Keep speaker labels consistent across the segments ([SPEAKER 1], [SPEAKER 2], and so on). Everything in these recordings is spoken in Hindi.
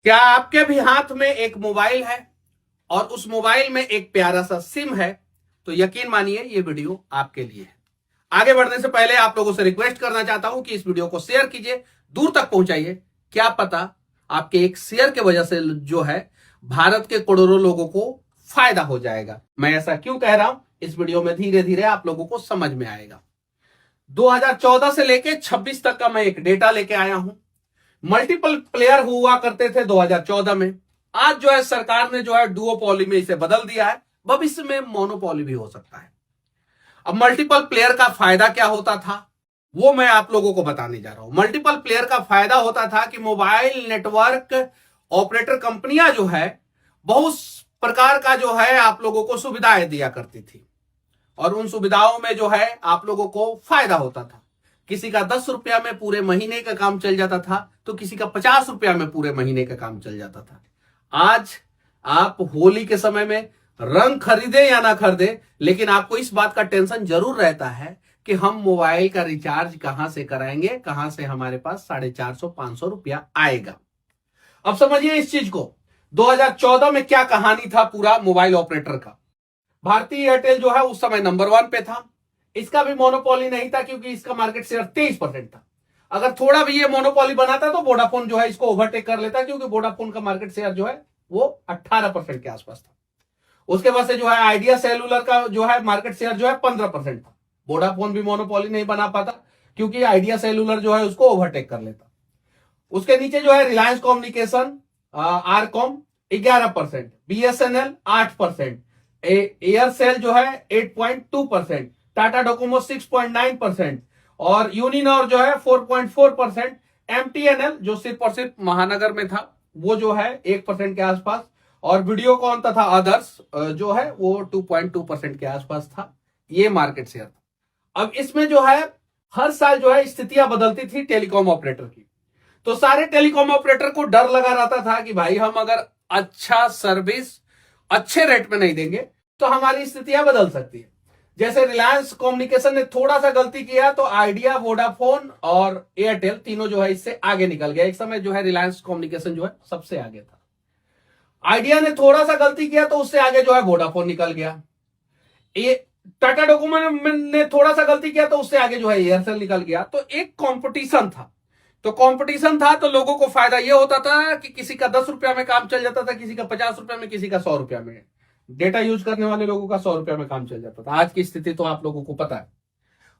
[SPEAKER 1] क्या आपके भी हाथ में एक मोबाइल है और उस मोबाइल में एक प्यारा सा सिम है? तो यकीन मानिए ये वीडियो आपके लिए है। आगे बढ़ने से पहले आप लोगों से रिक्वेस्ट करना चाहता हूं कि इस वीडियो को शेयर कीजिए, दूर तक पहुंचाइए। क्या पता आपके एक शेयर की वजह से जो है भारत के करोड़ों लोगों को फायदा हो जाएगा। मैं ऐसा क्यों कह रहा हूं, इस वीडियो में धीरे धीरे आप लोगों को समझ में आएगा। 2014 से लेके 26 तक का मैं एक डेटा लेके आया हूं। मल्टीपल प्लेयर हुआ करते थे 2014 में। आज जो है सरकार ने जो है डुओपोली में इसे बदल दिया है। भविष्य में मोनोपोली भी हो सकता है। अब मल्टीपल प्लेयर का फायदा क्या होता था वो मैं आप लोगों को बताने जा रहा हूं। मल्टीपल प्लेयर का फायदा होता था कि मोबाइल नेटवर्क ऑपरेटर कंपनियां जो है बहुत प्रकार का जो है आप लोगों को सुविधाएं दिया करती थी और उन सुविधाओं में जो है आप लोगों को फायदा होता था। किसी का 10 रुपया में पूरे महीने का काम चल जाता था तो किसी का 50 रुपया में पूरे महीने का काम चल जाता था। आज आप होली के समय में रंग खरीदे या ना खरीदे, लेकिन आपको इस बात का टेंशन जरूर रहता है कि हम मोबाइल का रिचार्ज कहां से कराएंगे, कहां से हमारे पास 450-500 रुपया आएगा। अब समझिए इस चीज को। 2014 में क्या कहानी था पूरा मोबाइल ऑपरेटर का। भारतीय एयरटेल जो है उस समय नंबर 1 पे था। इसका भी मोनोपोली नहीं था क्योंकि इसका मार्केट शेयर 23% था। अगर थोड़ा भी ये मोनोपोली बनाता तो वोडाफोन जो है इसको ओवरटेक कर लेता, क्योंकि वोडाफोन का मार्केट शेयर जो है वो 18% के आसपास था। उसके बाद से जो है आइडिया सेलुलर का जो है मार्केट शेयर जो है 15% था। वोडाफोन भी मोनोपोली नहीं बना पाता क्योंकि आइडिया सेलुलर जो है उसको ओवरटेक कर लेता। उसके नीचे जो है Reliance communication RCom 11%, BSNL 8%, Aircel जो है 8.2%, टाटा डोकोमो 6.9% और यूनिनॉर जो है 4.4%, एमटीएनएल जो सिर्फ और सिर्फ महानगर में था वो जो है 1% के आसपास और वीडियोकॉन तथा अदर्स जो है वो 2.2% के आसपास था। ये मार्केट शेयर था। अब इसमें जो है हर साल जो है स्थितियां बदलती थी टेलीकॉम ऑपरेटर की। तो सारे टेलीकॉम ऑपरेटर को डर लगा रहता था कि भाई हम अगर अच्छा सर्विस अच्छे रेट में नहीं देंगे तो हमारी स्थितियां बदल सकती है। जैसे रिलायंस कम्युनिकेशन ने थोड़ा सा गलती किया तो आइडिया, वोडाफोन और एयरटेल तीनों जो है इससे आगे निकल गया। एक समय जो है रिलायंस कम्युनिकेशन जो है सबसे आगे था। आइडिया ने थोड़ा सा गलती किया तो उससे आगे जो है वोडाफोन निकल गया। टाटा डोकोमो ने थोड़ा सा गलती किया तो उससे आगे जो है एयरसेल निकल गया। तो एक कंपटीशन था। तो लोगों को फायदा यह होता था कि किसी का 10 रुपया में काम चल जाता था, किसी का 50 रुपया में, किसी का 100 रुपया में। डेटा यूज करने वाले लोगों का 100 रुपया में काम चल जाता था। आज की स्थिति तो आप लोगों को पता है।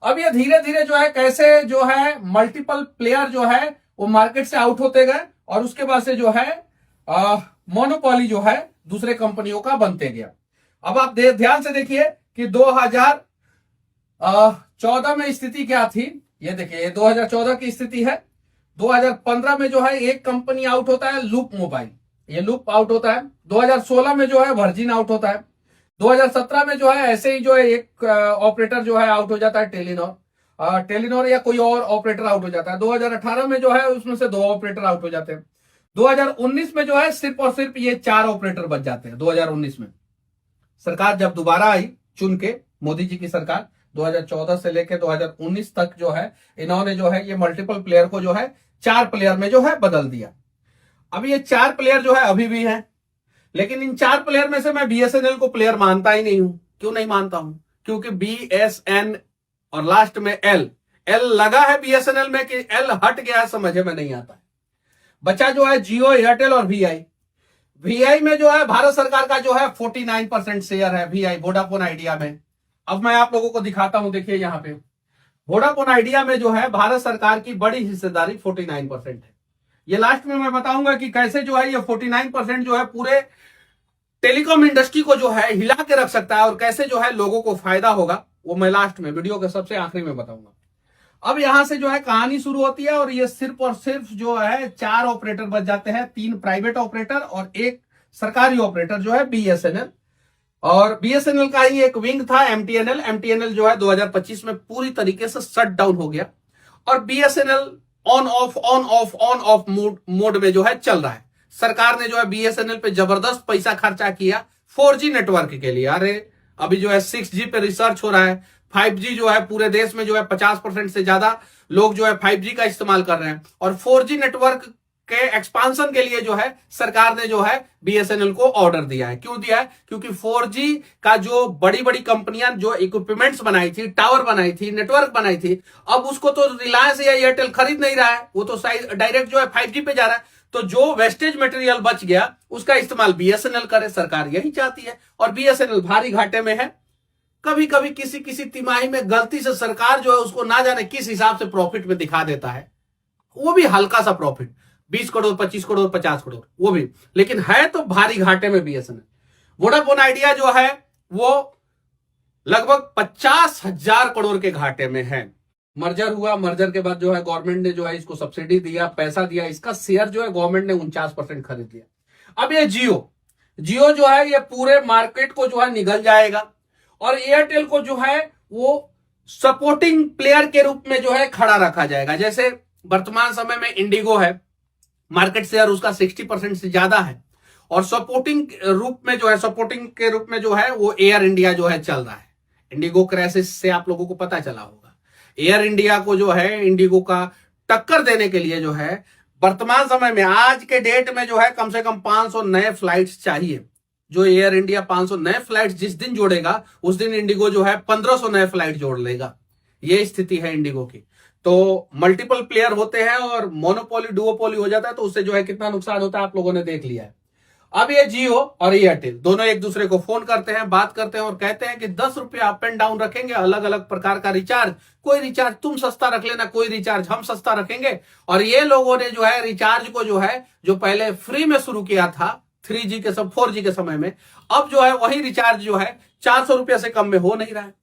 [SPEAKER 1] अब ये धीरे धीरे जो है कैसे जो है मल्टीपल प्लेयर जो है वो मार्केट से आउट होते गए और उसके बाद से जो है मोनोपोली जो है दूसरे कंपनियों का बनते गया। अब आप ध्यान से देखिए कि 2014 में स्थिति क्या थी। ये देखिए 2014 की स्थिति है। 2015 में जो है एक कंपनी आउट होता है, लूप मोबाइल, ये लूप आउट होता है। 2016 में जो है वर्जिन आउट होता है। 2017 में जो है ऐसे ही जो है एक ऑपरेटर जो है आउट हो जाता है, टेलीनॉर या कोई और ऑपरेटर आउट हो जाता है। 2018 में जो है उसमें से 2 ऑपरेटर आउट हो जाते हैं। 2019 में जो है सिर्फ और सिर्फ ये 4 ऑपरेटर बच जाते हैं। 2019 में सरकार जब दोबारा आई चुन के, मोदी जी की सरकार 2014 से लेकर 2019 तक जो है इन्होंने जो है ये मल्टीपल प्लेयर को जो है 4 प्लेयर में जो है बदल दिया। अब ये 4 प्लेयर जो है अभी भी हैं, लेकिन इन 4 प्लेयर में से मैं बीएसएनएल को प्लेयर मानता ही नहीं हूं। क्यों नहीं मानता हूं? क्योंकि बीएसएन और लास्ट में एल लगा है बीएसएनएल में कि एल हट गया है, समझ में नहीं आता है। बचा जो है जियो, एयरटेल और वीआई में जो है भारत सरकार का जो है 49% शेयर है वीआई, वोडाफोन आइडिया में। अब मैं आप लोगों को दिखाता हूं, देखिए यहां पे वोडाफोन आइडिया में जो है भारत सरकार की बड़ी हिस्सेदारी 49% है। ये लास्ट में मैं बताऊंगा कि कैसे जो है ये 49% जो है पूरे टेलीकॉम इंडस्ट्री को जो है हिला के रख सकता है और कैसे जो है लोगों को फायदा होगा, वो मैं लास्ट में वीडियो के सबसे आखिरी में बताऊंगा। अब यहां से जो है कहानी शुरू होती है और ये सिर्फ और सिर्फ जो है 4 ऑपरेटर बच जाते हैं, 3 प्राइवेट ऑपरेटर और 1 सरकारी ऑपरेटर जो है बीएसएनएल। और बीएसएनएल का ही एक विंग था एमटीएनएल जो है 2025 में पूरी तरीके से शट डाउन हो गया और बीएसएनएल ऑन ऑफ मोड में जो है चल रहा है। सरकार ने जो है बीएसएनएल पे जबरदस्त पैसा खर्चा किया 4G नेटवर्क के लिए। अरे अभी जो है 6G पे रिसर्च हो रहा है। 5G जो है पूरे देश में जो है 50% से ज्यादा लोग जो है 5G का इस्तेमाल कर रहे हैं और 4G नेटवर्क के एक्सपांशन के लिए जो है सरकार ने जो है बीएसएनएल को ऑर्डर दिया है। क्यों दिया है? क्योंकि 4G का जो बड़ी बड़ी कंपनियां जो इक्विपमेंट्स बनाई थी, टावर बनाई थी, नेटवर्क बनाई थी, अब उसको तो रिलायंस या एयरटेल खरीद नहीं रहा है, वो तो डायरेक्ट जो है 5G पे जा रहा है। तो जो वेस्टेज मटेरियल बच गया उसका इस्तेमाल बीएसएनएल करे, सरकार यही चाहती है। और बीएसएनएल भारी घाटे में है। कभी कभी किसी किसी तिमाही में गलती से सरकार जो है उसको ना जाने किस हिसाब से प्रॉफिट में दिखा देता है, वो भी हल्का सा प्रॉफिट, 20 करोड़, 25 करोड़, 50 करोड़, वो भी, लेकिन है तो भारी घाटे में बीएसएनएल। वोडाफोन आइडिया जो है वो लगभग 50,000 करोड़ के घाटे में है। मर्जर हुआ, मर्जर के बाद जो है गवर्नमेंट ने जो है इसको सब्सिडी दिया, पैसा दिया, इसका शेयर जो है गवर्नमेंट ने 49% खरीद लिया। अब ये जियो जो है ये पूरे मार्केट को जो है निगल जाएगा और एयरटेल को जो है वो सपोर्टिंग प्लेयर के रूप में जो है खड़ा रखा जाएगा। जैसे वर्तमान समय में इंडिगो है, मार्केट शेयर उसका 60% से ज्यादा है और सपोर्टिंग रूप में जो है, सपोर्टिंग के रूप में जो है वो एयर इंडिया जो है चल रहा है। इंडिगो क्राइसिस से आप लोगों को पता चला होगा। एयर इंडिया को जो है इंडिगो का टक्कर देने के लिए जो है वर्तमान समय में आज के डेट में जो है कम से कम 500 नए फ्लाइट्स चाहिए। जो एयर इंडिया 500 नए फ्लाइट्स जिस दिन जोड़ेगा उस दिन इंडिगो जो है 1500 नए फ्लाइट जोड़ लेगा। ये स्थिति है इंडिगो की। तो मल्टीपल प्लेयर होते हैं और मोनोपोली डुओपोली हो जाता है, तो उससे जो है कितना नुकसान होता है आप लोगों ने देख लिया है। अब ये जियो और एयरटेल दोनों एक दूसरे को फोन करते हैं, बात करते हैं और कहते हैं कि 10 रुपया अप एंड डाउन रखेंगे, अलग अलग प्रकार का रिचार्ज, कोई रिचार्ज तुम सस्ता रख लेना, कोई रिचार्ज हम सस्ता रखेंगे। और ये लोगों ने जो है रिचार्ज को जो है जो पहले फ्री में शुरू किया था 3G के सब 4G के समय में, अब जो है वही रिचार्ज जो है 400 रुपया से कम में हो नहीं रहा है।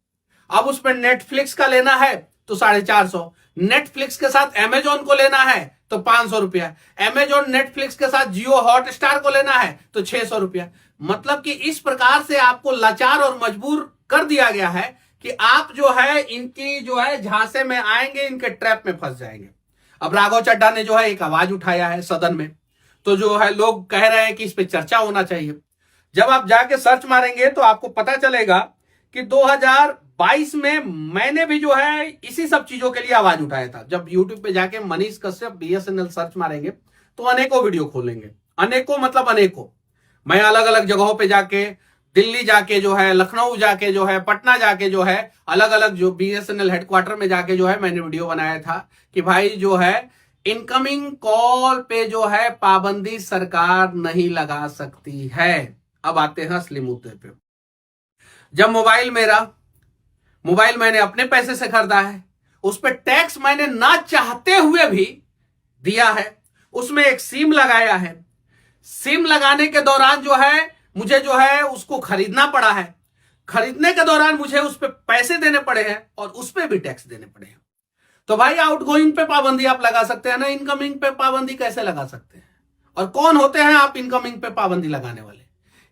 [SPEAKER 1] अब उसमें नेटफ्लिक्स का लेना है तो 450, नेटफ्लिक्स के साथ अमेजॉन को लेना है तो 500 रुपया, अमेजॉन नेटफ्लिक्स के साथ जियो हॉटस्टार को लेना है तो 600 रुपया। मतलब कि इस प्रकार से आपको लाचार और मजबूर कर दिया गया है कि आप जो है इनकी जो है झांसे में आएंगे, इनके ट्रैप में फंस जाएंगे। अब राघव चड्ढा ने जो है एक आवाज उठाया है सदन में, तो जो है लोग कह रहे हैं कि इस पे चर्चा होना चाहिए। जब आप जाके सर्च मारेंगे तो आपको पता चलेगा कि 2022 में मैंने भी जो है इसी सब चीजों के लिए आवाज उठाया था। जब YouTube पे जाके मनीष कश्यप बीएसएनएल सर्च मारेंगे तो अनेकों वीडियो खोलेंगे, अनेकों मतलब अनेकों। मैं अलग अलग जगहों पे जाके, दिल्ली जाके जो है, लखनऊ जाके जो है, पटना जाके जो है, अलग अलग जो बीएसएनएल हेडक्वार्टर में जाके जो है मैंने वीडियो बनाया था कि भाई जो है इनकमिंग कॉल पे जो है पाबंदी सरकार नहीं लगा सकती है। अब आते हैं असली मुद्दे पे। जब मोबाइल मैंने अपने पैसे से खरीदा है, उस पर टैक्स मैंने ना चाहते हुए भी दिया है, उसमें एक सिम लगाया है, सिम लगाने के दौरान जो है मुझे जो है उसको खरीदना पड़ा है, खरीदने के दौरान मुझे उस पर पैसे देने पड़े हैं और उस पर भी टैक्स देने पड़े हैं। तो भाई आउटगोइंग पे पाबंदी आप लगा सकते हैं ना, इनकमिंग पे पाबंदी कैसे लगा सकते हैं? और कौन होते हैं आप इनकमिंग पे पाबंदी लगाने वाले?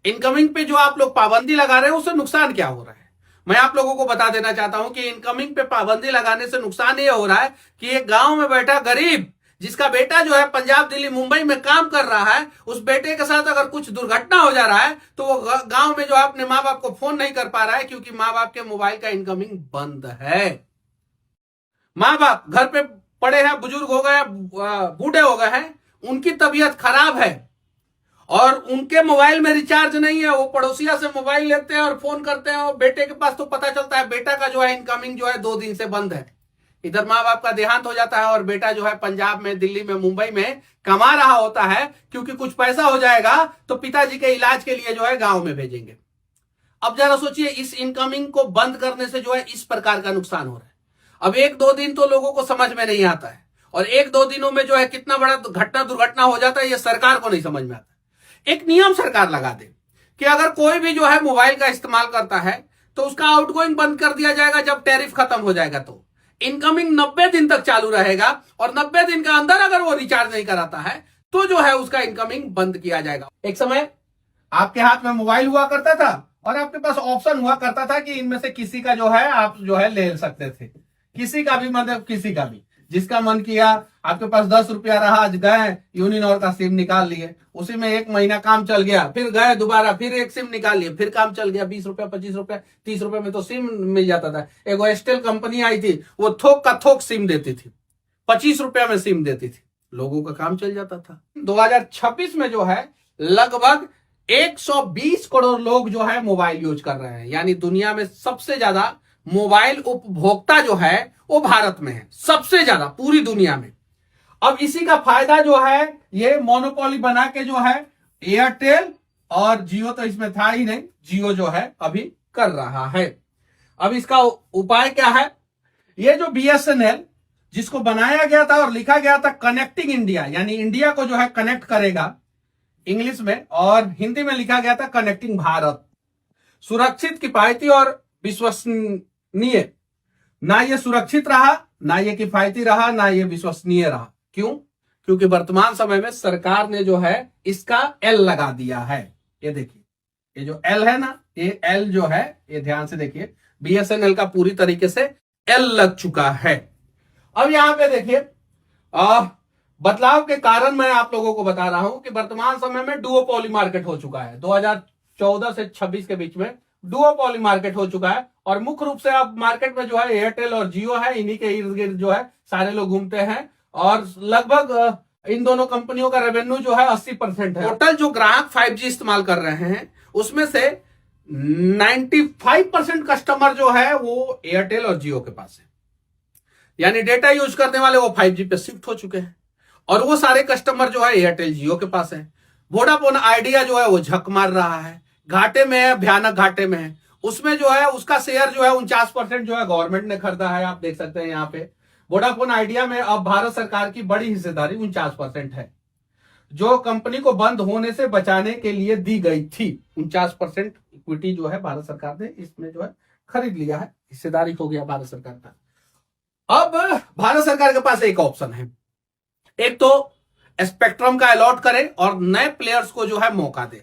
[SPEAKER 1] इनकमिंग पे जो आप लोग पाबंदी लगा रहे हैं उससे नुकसान क्या हो रहा है? मैं आप लोगों को बता देना चाहता हूं कि इनकमिंग पे पाबंदी लगाने से नुकसान ये हो रहा है कि एक गांव में बैठा गरीब जिसका बेटा जो है पंजाब, दिल्ली, मुंबई में काम कर रहा है, उस बेटे के साथ अगर कुछ दुर्घटना हो जा रहा है तो वो गांव में जो है अपने माँ बाप को फोन नहीं कर पा रहा है क्योंकि माँ बाप के मोबाइल का इनकमिंग बंद है। माँ बाप घर पे पड़े हैं, बुजुर्ग हो गए, बूढ़े हो गए हैं, उनकी तबीयत खराब है और उनके मोबाइल में रिचार्ज नहीं है, वो पड़ोसिया से मोबाइल लेते हैं और फोन करते हैं और बेटे के पास तो पता चलता है बेटा का जो है इनकमिंग जो है 2 दिन से बंद है। इधर माँ बाप का देहांत हो जाता है और बेटा जो है पंजाब में, दिल्ली में, मुंबई में कमा रहा होता है क्योंकि कुछ पैसा हो जाएगा तो पिताजी के इलाज के लिए जो है गांव में भेजेंगे। अब जरा सोचिए, इस इनकमिंग को बंद करने से जो है इस प्रकार का नुकसान हो रहा है। अब 1-2 दिन तो लोगों को समझ में नहीं आता है और 1-2 दिनों में जो है कितना बड़ा दुर्घटना हो जाता है ये सरकार को नहीं समझ में आता। एक नियम सरकार लगा दे कि अगर कोई भी जो है मोबाइल का इस्तेमाल करता है तो उसका आउटगोइंग बंद कर दिया जाएगा। जब टैरिफ खत्म हो जाएगा तो इनकमिंग 90 दिन तक चालू रहेगा और 90 दिन के अंदर अगर वो रिचार्ज नहीं कराता है तो जो है उसका इनकमिंग बंद किया जाएगा। एक समय आपके हाथ में मोबाइल हुआ करता था और आपके पास ऑप्शन हुआ करता था कि इनमें से किसी का जो है आप जो है ले सकते थे, किसी का भी, मतलब किसी का भी, जिसका मन किया। आपके पास 10 रुपया रहा, आज गए यूनिनॉर का सिम निकाल लिए, उसी में 1 महीना काम चल गया, फिर गए दोबारा फिर एक सिम निकाल लिए, फिर काम चल गया। 20 रुपया, 25 रुपया, 30 रुपये में तो सिम मिल जाता था। एक एयरटेल कंपनी आई थी, वो थोक का थोक सिम देती थी, 25 रुपया में सिम देती थी। लोगों का काम चल जाता था। 2026 में जो है लगभग 120 करोड़ लोग जो है मोबाइल यूज कर रहे हैं, यानी दुनिया में सबसे ज्यादा मोबाइल उपभोक्ता जो है वो भारत में है, सबसे ज्यादा पूरी दुनिया में। अब इसी का फायदा जो है ये मोनोपोली बना के जो है एयरटेल और जियो, तो इसमें था ही नहीं, जियो जो है अभी कर रहा है। अब इसका उपाय क्या है? ये जो बीएसएनएल जिसको बनाया गया था और लिखा गया था कनेक्टिंग इंडिया, यानी इंडिया को जो है कनेक्ट करेगा इंग्लिश में, और हिंदी में लिखा गया था कनेक्टिंग भारत। सुरक्षित, किफायती और विश्वसनीय। ना ये सुरक्षित रहा, ना ये किफायती रहा, ना ये विश्वसनीय रहा। क्यों? क्योंकि वर्तमान समय में सरकार ने जो है इसका एल लगा दिया है। ये देखिए, ये जो एल है ना, ये एल जो है, ये ध्यान से देखिए, बीएसएनएल का पूरी तरीके से एल लग चुका है। अब यहां पे देखिए बदलाव के कारण मैं आप लोगों को बता रहा हूं कि वर्तमान समय में डुओपोली मार्केट हो चुका है। 2014 से 26 के बीच में डुओपोली मार्केट हो चुका है, और मुख्य रूप से अब मार्केट में जो है एयरटेल और जियो है, इन्हीं के इर्द गिर्द जो है सारे लोग घूमते हैं, और लगभग इन दोनों कंपनियों का रेवेन्यू जो है 80% है। टोटल जो ग्राहक 5G इस्तेमाल कर रहे हैं उसमें से 95% कस्टमर जो है वो एयरटेल और जियो के पास है, यानी डेटा यूज करने वाले वो 5G पे शिफ्ट हो चुके हैं, और वो सारे कस्टमर जो है एयरटेल जियो के पास है। वोडाफोन आइडिया जो है वो झक मार रहा है, घाटे में है, भयानक घाटे में है। उसमें जो है उसका शेयर जो है 49% जो है गवर्नमेंट ने खरीदा है, आप देख सकते हैं यहाँ पे। वोडाफोन आइडिया में अब भारत सरकार की बड़ी हिस्सेदारी 49% है, जो कंपनी को बंद होने से बचाने के लिए दी गई थी। 49% इक्विटी जो है भारत सरकार ने इसमें जो है खरीद लिया है, हिस्सेदारी हो गया भारत सरकार का। अब भारत सरकार के पास एक ऑप्शन है, एक तो स्पेक्ट्रम का अलॉट करे और नए प्लेयर्स को जो है मौका दे,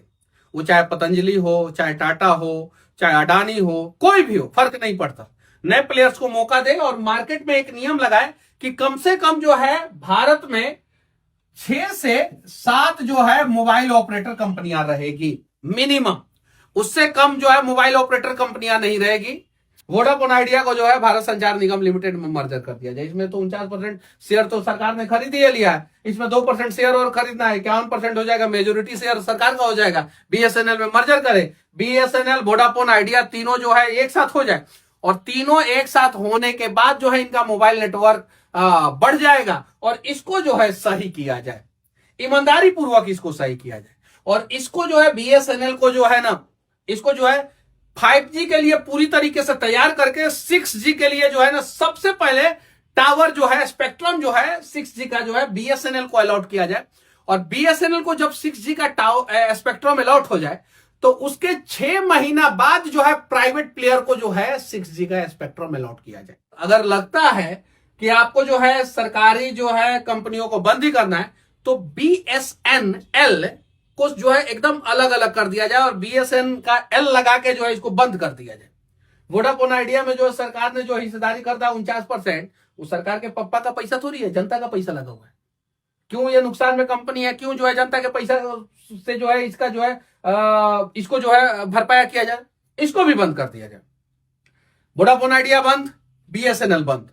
[SPEAKER 1] वो चाहे पतंजलि हो, चाहे टाटा हो, चाहे अडानी हो, कोई भी हो, फर्क नहीं पड़ता। नए प्लेयर्स को मौका दे और मार्केट में एक नियम लगाए कि कम से कम जो है भारत में 6 से 7 जो है मोबाइल ऑपरेटर कंपनियां रहेगी मिनिमम, उससे कम जो है मोबाइल ऑपरेटर कंपनियां नहीं रहेगी। वोडाफोन आइडिया को जो है भारत संचार निगम लिमिटेड में मर्जर कर दिया जाए। इसमें तो 49% शेयर तो सरकार ने खरीद ही लिया है, इसमें 2% शेयर और खरीदना है, 51% हो जाएगा, मेजोरिटी शेयर सरकार का हो जाएगा। बीएसएनएल में मर्जर करे, बीएसएनएल वोडाफोन आइडिया तीनों जो है एक साथ हो जाए, और तीनों एक साथ होने के बाद जो है इनका मोबाइल नेटवर्क बढ़ जाएगा, और इसको जो है सही किया जाए, ईमानदारी पूर्वक इसको सही किया जाए, और इसको जो है बीएसएनएल को जो है ना, इसको जो है 5G के लिए पूरी तरीके से तैयार करके 6G के लिए जो है ना सबसे पहले टावर जो है, स्पेक्ट्रम जो है 6G का जो है बीएसएनएल को अलॉट किया जाए। और बीएसएनएल को जब 6G का स्पेक्ट्रम अलॉट हो जाए तो उसके 6 महीना बाद जो है प्राइवेट प्लेयर को जो है 6G का स्पेक्ट्रम अलॉट किया जाए। अगर लगता है कि आपको जो है सरकारी जो है कंपनियों को बंद ही करना है, तो बीएसएनएल को जो है एकदम अलग अलग कर दिया जाए और बीएसएन का एल लगा के जो है इसको बंद कर दिया जाए। वोडाफोन आइडिया में जो सरकार ने जो हिस्सेदारी करता है 49%, वो सरकार के पप्पा का पैसा थोड़ी है, जनता का पैसा लगा हुआ है। क्यों ये नुकसान में कंपनी है, क्यों जो है जनता के पैसा से जो है इसका जो है इसको जो है भरपाया किया जाए, इसको भी बंद कर दिया जाए। वोडाफोन आइडिया बंद, बीएसएनएल बंद,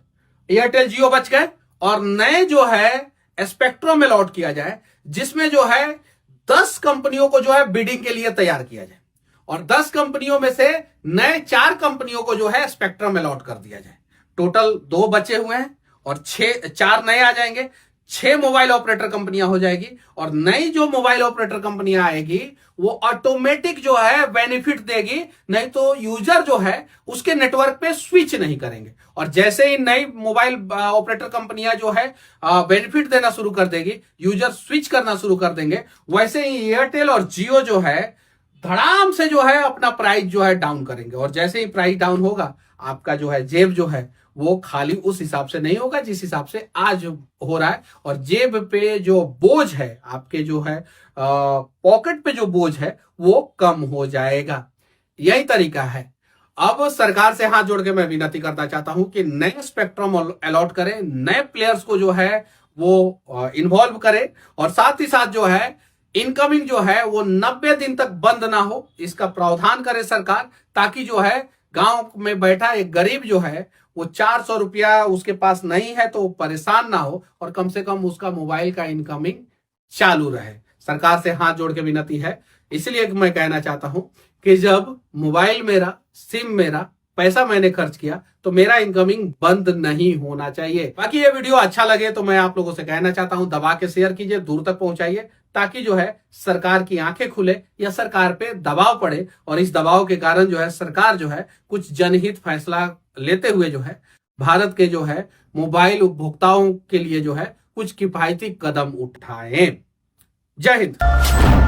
[SPEAKER 1] एयरटेल जियो बच गए, और नए जो है स्पेक्ट्रम में अलॉट किया जाए, जिसमें जो है 10 कंपनियों को जो है बिडिंग के लिए तैयार किया जाए, और 10 कंपनियों में से नए 4 कंपनियों को जो है स्पेक्ट्रम अलॉट कर दिया जाए। टोटल 2 बचे हुए हैं और 4 नए आ जाएंगे, 6 मोबाइल ऑपरेटर कंपनियां हो जाएगी, और नई जो मोबाइल ऑपरेटर कंपनियां आएगी वो ऑटोमेटिक जो है बेनिफिट देगी, नहीं तो यूजर जो है उसके नेटवर्क पे स्विच नहीं करेंगे। और जैसे ही नई मोबाइल ऑपरेटर कंपनियां जो है बेनिफिट देना शुरू कर देगी, यूजर स्विच करना शुरू कर देंगे, वैसे ही एयरटेल और जियो जो है धड़ाम से जो है अपना प्राइस जो है डाउन करेंगे। और जैसे ही प्राइस डाउन होगा, आपका जो है जेब जो है वो खाली उस हिसाब से नहीं होगा जिस हिसाब से आज हो रहा है, और जेब पे जो बोझ है, आपके जो है पॉकेट पे जो बोझ है वो कम हो जाएगा। यही तरीका है। अब सरकार से हाथ जोड़ के मैं विनती करना चाहता हूं कि नए स्पेक्ट्रम अलॉट करें, नए प्लेयर्स को जो है वो इन्वॉल्व करें, और साथ ही साथ जो है इनकमिंग जो है वो 90 दिन तक बंद ना हो, इसका प्रावधान करे सरकार, ताकि जो है गांव में बैठा एक गरीब जो है वो 400 रुपया उसके पास नहीं है तो परेशान ना हो और कम से कम उसका मोबाइल का इनकमिंग चालू रहे। सरकार से हाथ जोड़ के विनती है। इसलिए मैं कहना चाहता हूं कि जब मोबाइल मेरा, सिम मेरा, पैसा मैंने खर्च किया तो मेरा इनकमिंग बंद नहीं होना चाहिए। बाकी ये वीडियो अच्छा लगे तो मैं आप लोगों से कहना चाहता हूं, दबा के शेयर कीजिए, दूर तक पहुंचाइए, ताकि जो है सरकार की आंखें खुले या सरकार पे दबाव पड़े और इस दबाव के कारण जो है सरकार जो है कुछ जनहित फैसला लेते हुए जो है भारत के जो है मोबाइल उपभोक्ताओं के लिए जो है कुछ किफायती कदम उठाएं। जय हिंद।